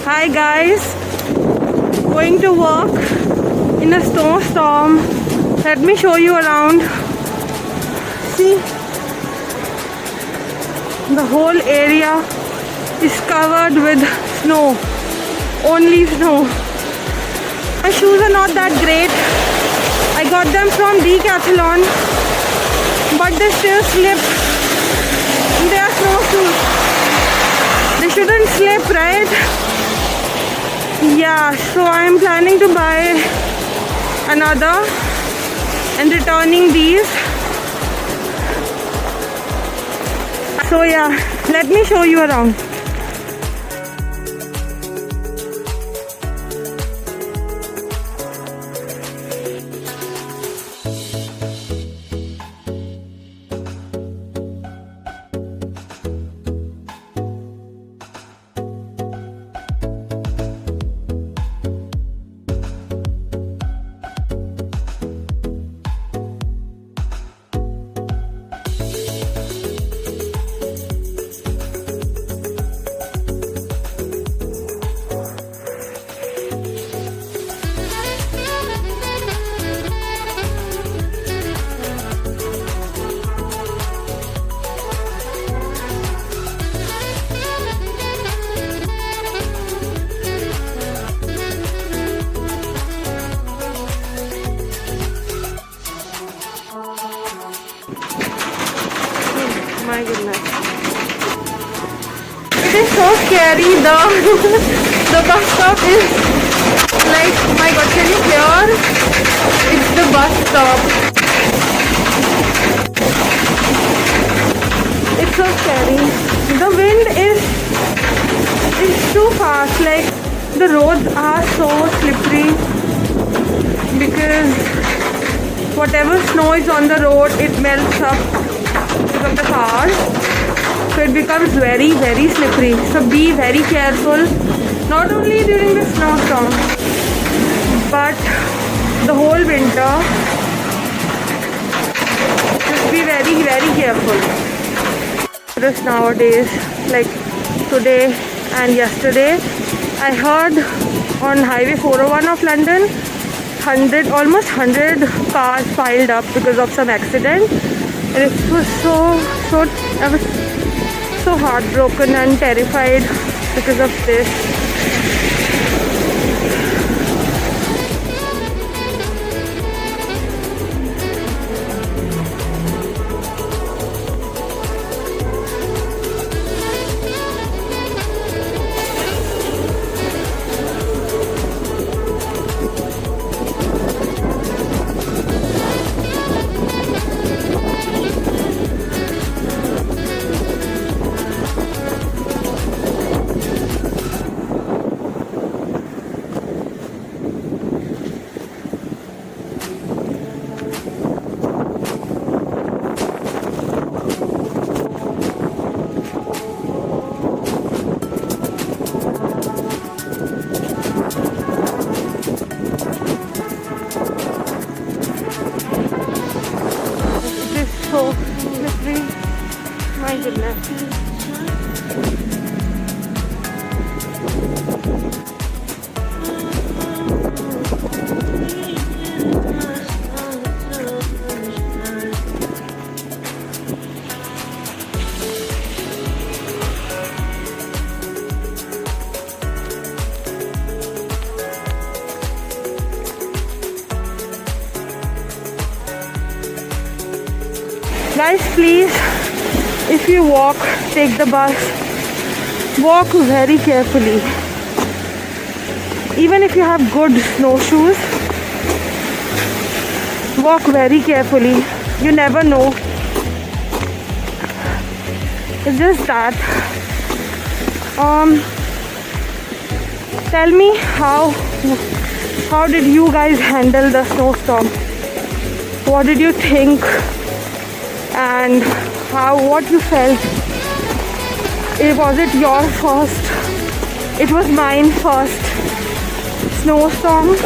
Hi guys, going to work in a snowstorm. Let me show you around. See, the whole area is covered with snow, only snow. My shoes are not that great. I got them from Decathlon, but they still slip. They are snowshoes. They shouldn't slip, right? Yeah, so I'm planning to buy another and returning these. So yeah, let me show you around. My goodness. It is so scary. The bus stop is like, oh my god, can you hear? It's the bus stop. It's so scary. The wind is too fast. Like, the roads are so slippery because whatever snow is on the road, it melts up of the car, so it becomes very slippery. So be very careful, not only during the snowstorm but the whole winter. Just be very careful. Just nowadays, like today and yesterday, I heard on Highway 401 of London, almost 100 cars piled up because of some accident. And it was I was so heartbroken and terrified because of this. So slippery. My goodness. Guys, please, if you walk, take the bus, walk very carefully. Even if you have good snowshoes, walk very carefully. You never know. It's just that. Tell me how did you guys handle the snowstorm? What did you think? And what you felt? Was it your first? It was mine first snowstorm.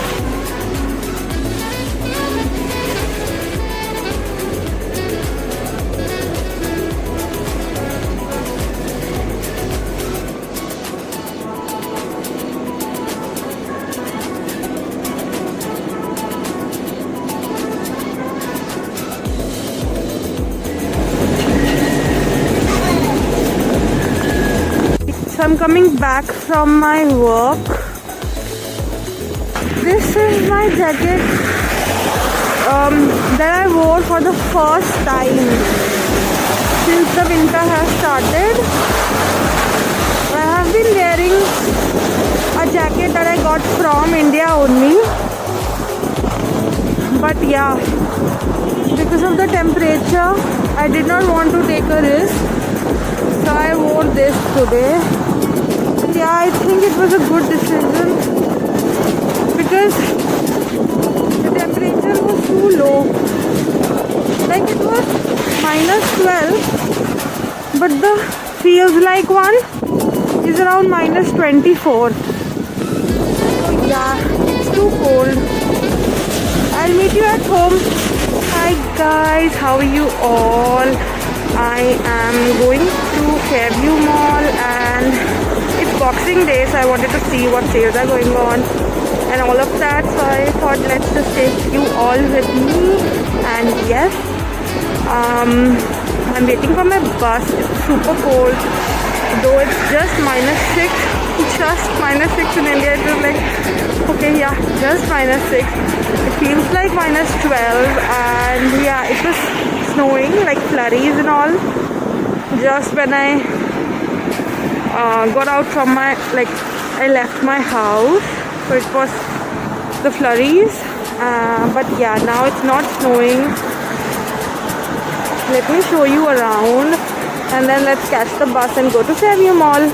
So I'm coming back from my work. This is my jacket that I wore for the first time since the winter has started. I have been wearing a jacket that I got from India only. But yeah, because of the temperature, I did not want to take a risk. So I wore this today. Yeah, I think it was a good decision because the temperature was too low. Like it was -12, but the feels like one is around -24. So yeah, it's too cold. I'll meet you at home. Hi guys, how are you all? I am going to Fairview Mall and it's Boxing Day, so I wanted to see what sales are going on and all of that. So I thought let's just take you all with me. And yes, I'm waiting for my bus. It's super cold, though it's just -6. Just -6 in India. It was like, okay, yeah, just -6. It feels like -12, and yeah, it was snowing, like flurries and all. Just when I got out from my, like, I left my house, so it was the flurries. But yeah, now it's not snowing. Let me show you around, and then let's catch the bus and go to Fairview Mall.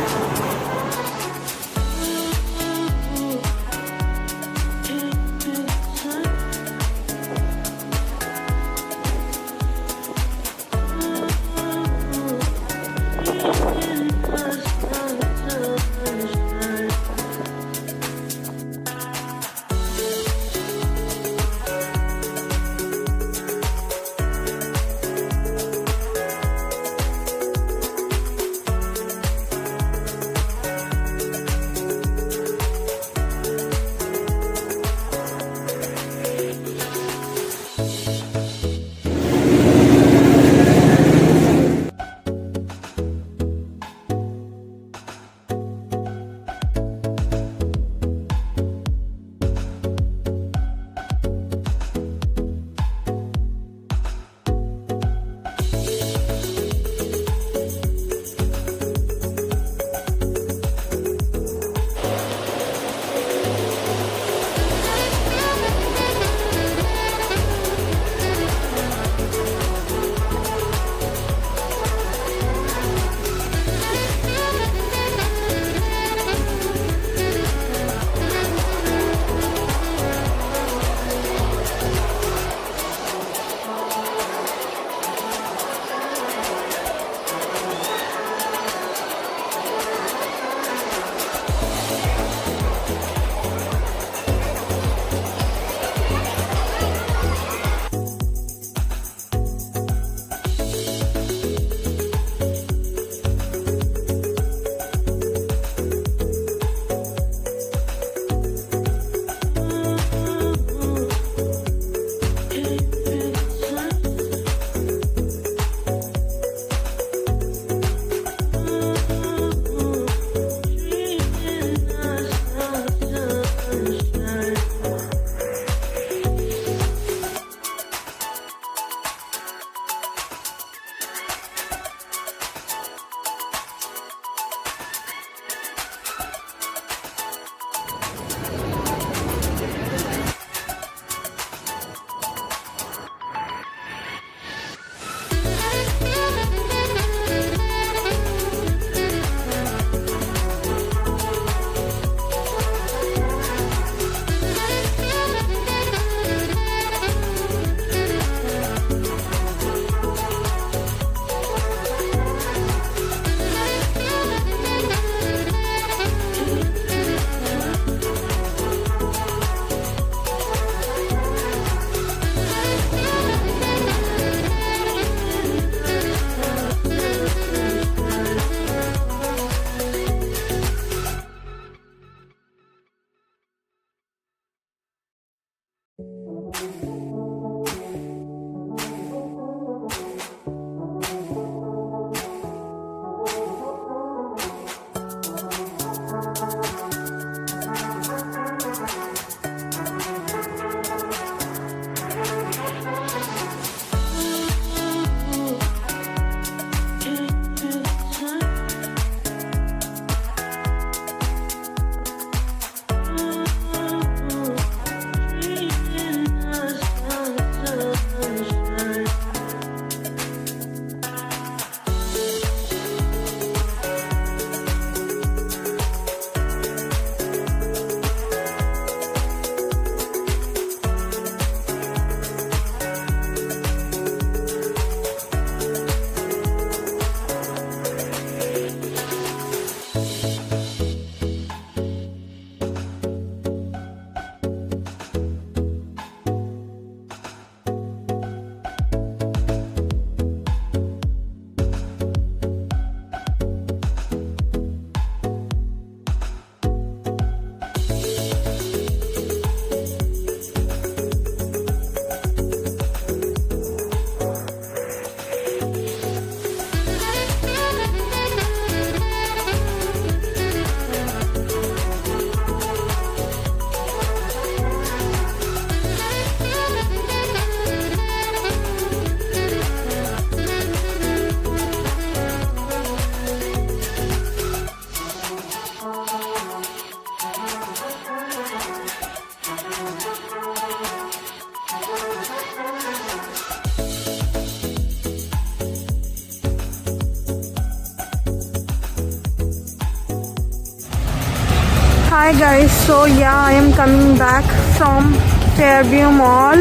Hi guys, so yeah, I am coming back from Fairview Mall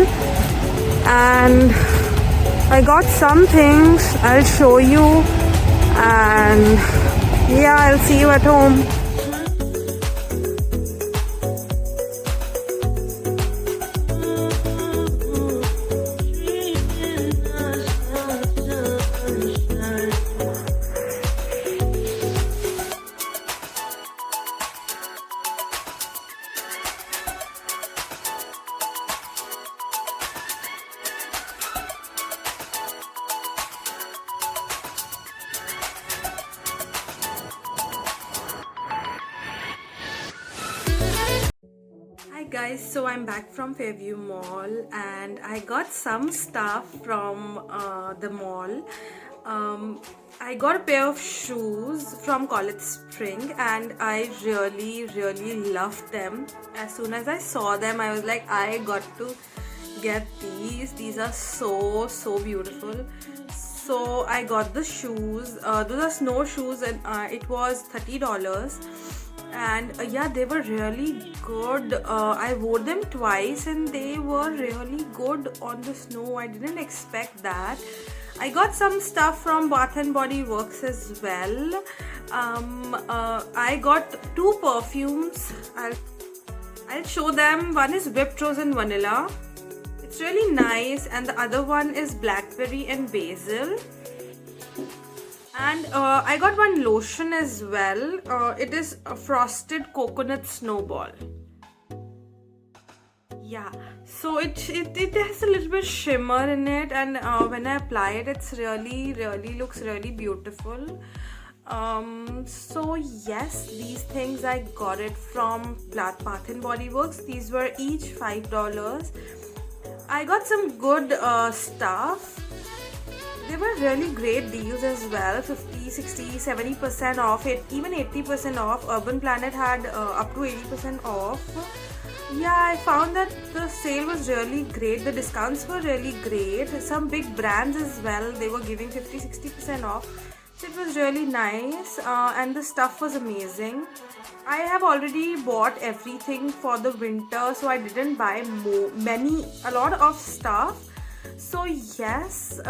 and I got some things. I'll show you and yeah, I'll see you at home. Hi guys, so I'm back from Fairview Mall and I got some stuff from the mall. I got a pair of shoes from College Spring and I really loved them. As soon as I saw them, I was like, I got to get these. These are so beautiful. So I got the shoes. Those are snow shoes and it was $30. And yeah, they were really good. I wore them twice and they were really good on the snow. I didn't expect that. I got some stuff from Bath and Body Works as well. I got two perfumes. I'll show them. One is Whipped Rose and Vanilla. It's really nice, and the other one is Blackberry and Basil. And I got one lotion as well. It is a Frosted Coconut Snowball. Yeah, so it has a little bit shimmer in it, and when I apply it, it's really looks really beautiful. So yes, these things I got it from Bath and Body Works. These were each $5. I got some good stuff. They were really great deals as well. 50, 60, 70% off, even 80% off. Urban Planet had up to 80% off. Yeah, I found that the sale was really great. The discounts were really great. Some big brands as well, they were giving 50, 60% off. So it was really nice and the stuff was amazing. I have already bought everything for the winter, so I didn't buy a lot of stuff. So yes,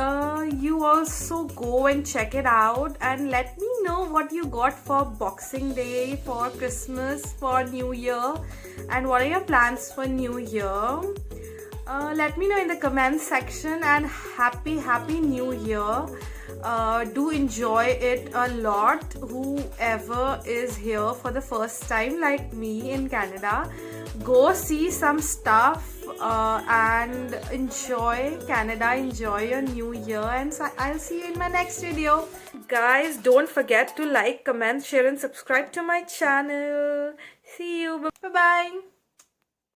you also go and check it out and let me know what you got for Boxing Day, for Christmas, for New Year, and what are your plans for New Year. Let me know in the comments section, and happy New Year. Do enjoy it a lot. Whoever is here for the first time like me in Canada, go see some stuff and enjoy Canada, enjoy your new year, and so I'll see you in my next video. Guys, don't forget to like, comment, share and subscribe to my channel. See you. Bye bye.